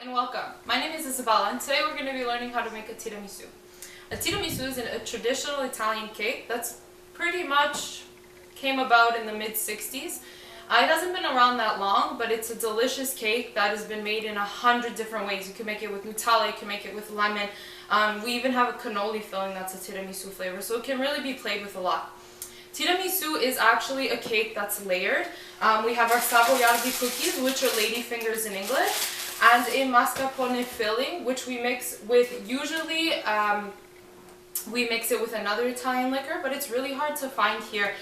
And welcome. My name is Isabella and today we're going to be learning how to make a tiramisu. A tiramisu is a traditional Italian cake that's pretty much came about in the mid-60s. It hasn't been around that long, but it's a delicious cake that has been made in 100 different ways. You can make it with Nutella, you can make it with lemon. We even have a cannoli filling that's a tiramisu flavor, so it can really be played with a lot. Tiramisu is actually a cake that's layered. We have our savoiardi cookies, which are lady fingers in English, and a mascarpone filling, which we mix with, usually we mix it with another Italian liquor, but it's really hard to find here.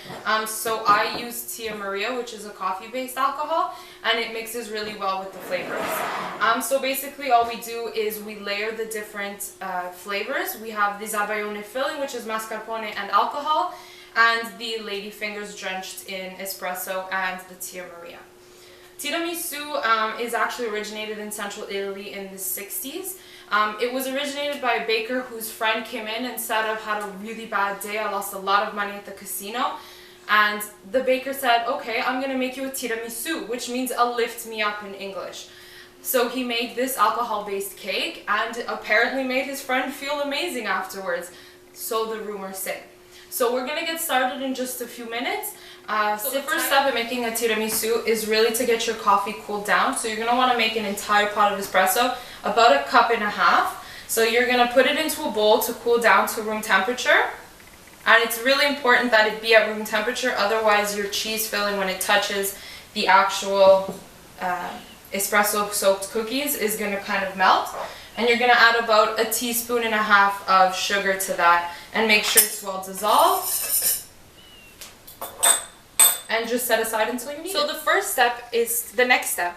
So I use Tia Maria, which is a coffee-based alcohol, and it mixes really well with the flavors. So basically all we do is we layer the different flavors. We have the zabaione filling, which is mascarpone and alcohol, and the lady fingers drenched in espresso and the Tia Maria. Tiramisu is actually originated in central Italy in the 60s. It was originated by a baker whose friend came in and said, "I've had a really bad day, I lost a lot of money at the casino." And the baker said, "Okay, I'm going to make you a tiramisu," which means a lift me up in English. So he made this alcohol-based cake and apparently made his friend feel amazing afterwards. So the rumors say. So we're going to get started in just a few minutes. So the first step in making a tiramisu is really to get your coffee cooled down. So you're going to want to make an entire pot of espresso, about 1.5 cups. So you're going to put it into a bowl to cool down to room temperature. And it's really important that it be at room temperature, otherwise your cheese filling, when it touches the actual espresso soaked cookies, is going to kind of melt. And you're going to add about 1.5 teaspoons of sugar to that, and make sure it's well dissolved. And just set aside until you need it. So the next step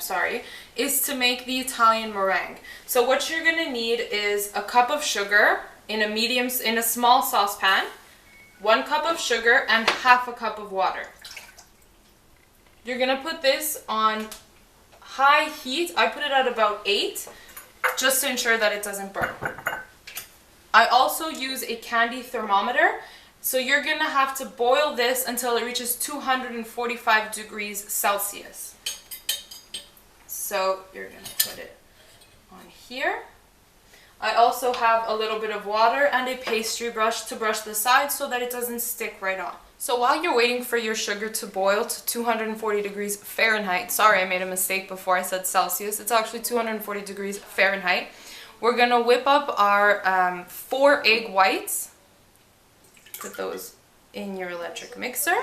is to make the Italian meringue. So what you're going to need is 1 cup of sugar in a small saucepan, 1 cup of sugar, and 1/2 cup of water. You're going to put this on high heat. I put it at about 8, just to ensure that it doesn't burn. I also use a candy thermometer. So you're going to have to boil this until it reaches 245 degrees Celsius. So you're going to put it on here. I also have a little bit of water and a pastry brush to brush the sides so that it doesn't stick right on. So while you're waiting for your sugar to boil to 240 degrees Fahrenheit, sorry, I made a mistake before I said Celsius, it's actually 240 degrees Fahrenheit, we're going to whip up our 4 egg whites. Put those in your electric mixer,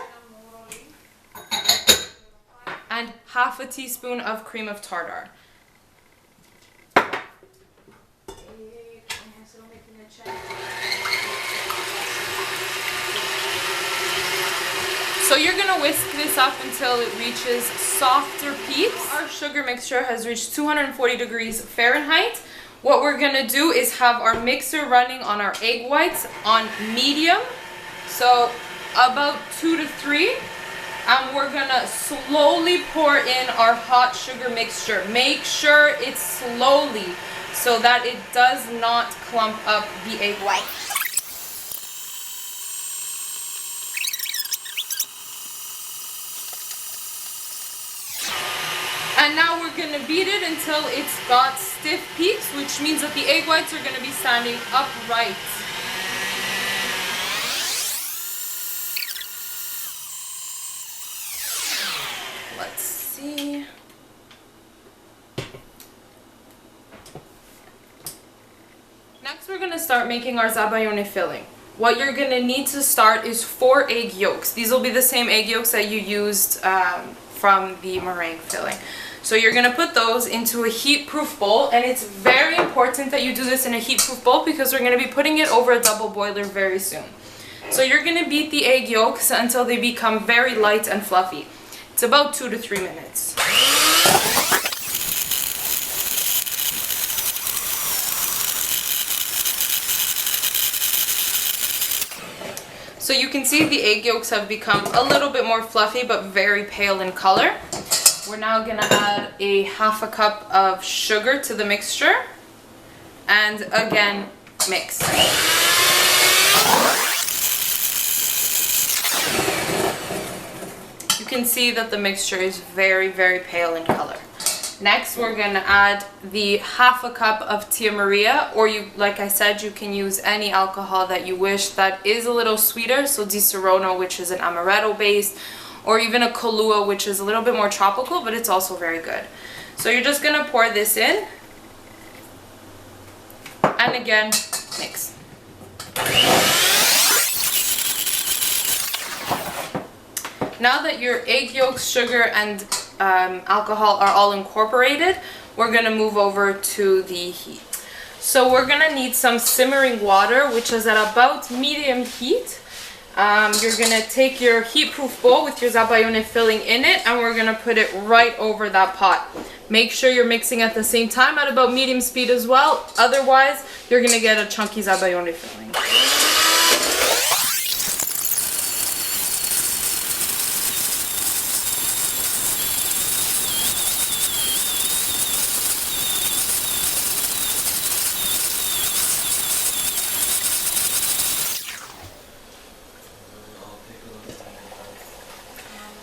and 1/2 teaspoon of cream of tartar. So you're going to whisk this up until it reaches softer peaks. Our sugar mixture has reached 240 degrees Fahrenheit. What we're going to do is have our mixer running on our egg whites on medium. So about 2 to 3, and we're gonna slowly pour in our hot sugar mixture. Make sure it's slowly so that it does not clump up the egg white. And now we're gonna beat it until it's got stiff peaks, which means that the egg whites are gonna be standing upright. Let's see. Next we're going to start making our zabaione filling. What you're going to need to start is 4 egg yolks. These will be the same egg yolks that you used from the meringue filling. So you're going to put those into a heat-proof bowl, and it's very important that you do this in a heat-proof bowl because we're going to be putting it over a double boiler very soon. So you're going to beat the egg yolks until they become very light and fluffy. It's about 2 to 3 minutes. So you can see the egg yolks have become a little bit more fluffy but very pale in color. We're now going to add 1/2 cup of sugar to the mixture and again mix. You can see that the mixture is very, very pale in color. Next, we're gonna add the half a cup of Tia Maria, or you, like I said, you can use any alcohol that you wish that is a little sweeter. So Di Serono, which is an amaretto based, or even a Kahlua, which is a little bit more tropical, but it's also very good. So you're just gonna pour this in, and again, mix. Now that your egg yolks, sugar, and alcohol are all incorporated, we're gonna move over to the heat. So we're gonna need some simmering water, which is at about medium heat. You're gonna take your heat-proof bowl with your zabaione filling in it, and we're gonna put it right over that pot. Make sure you're mixing at the same time at about medium speed as well, otherwise you're gonna get a chunky zabaione filling.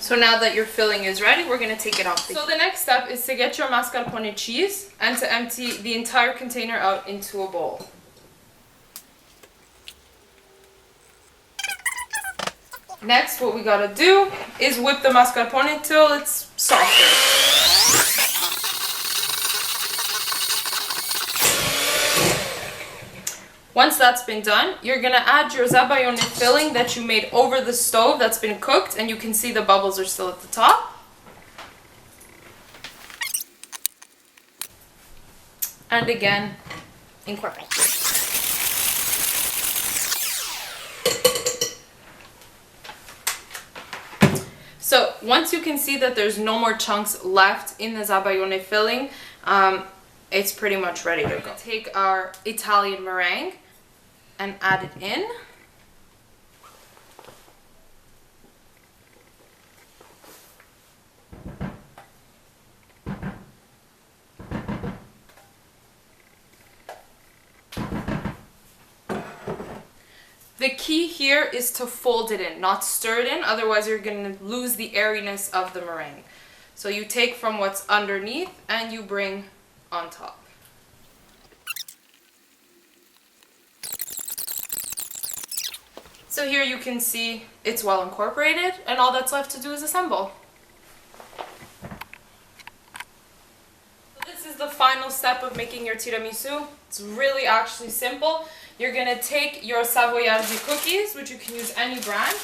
So now that your filling is ready, we're going to take it off. So the next step is to get your mascarpone cheese and to empty the entire container out into a bowl. Next, what we got to do is whip the mascarpone till it's softer. Once that's been done, you're gonna add your zabaione filling that you made over the stove that's been cooked, and you can see the bubbles are still at the top. And again, incorporate. So once you can see that there's no more chunks left in the zabaione filling, it's pretty much ready to go. Take our Italian meringue and add it in. The key here is to fold it in, not stir it in, otherwise you're going to lose the airiness of the meringue. So you take from what's underneath and you bring on top. So here you can see it's well incorporated, and all that's left to do is assemble. So this is the final step of making your tiramisu. It's really actually simple. You're going to take your Savoiardi cookies, which you can use any brand,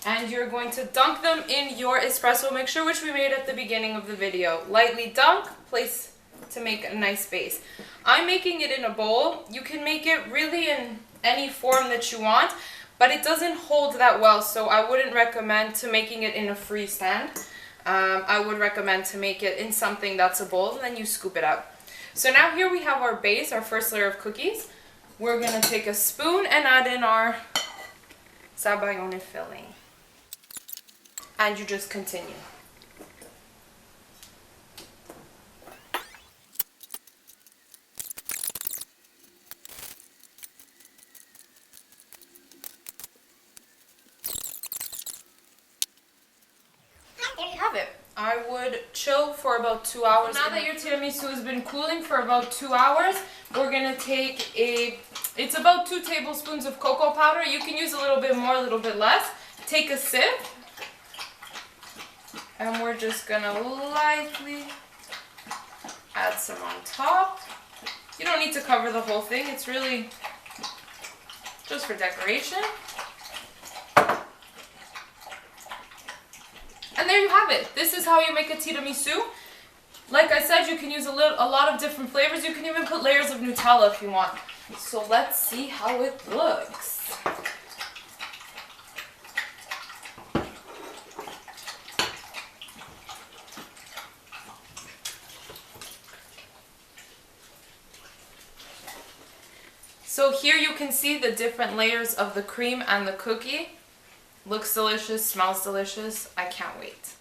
and you're going to dunk them in your espresso mixture, which we made at the beginning of the video. Lightly dunk, place to make a nice base. I'm making it in a bowl. You can make it really in any form that you want, but it doesn't hold that well, so I wouldn't recommend to making it in a freestand. I would recommend to make it in something that's a bowl, and then you scoop it out. So now here we have our base, our first layer of cookies. We're going to take a spoon and add in our zabaione filling. And you just continue. There you have it. I would chill for about 2 hours. Now that your tiramisu has been cooling for about 2 hours, we're going to take it's about 2 tablespoons of cocoa powder. You can use a little bit more, a little bit less. Take a sip. And we're just going to lightly add some on top. You don't need to cover the whole thing. It's really just for decoration. And there you have it. This is how you make a tiramisu. Like I said, you can use a lot of different flavors. You can even put layers of Nutella if you want. So let's see how it looks. So here you can see the different layers of the cream and the cookie. Looks delicious, smells delicious. I can't wait.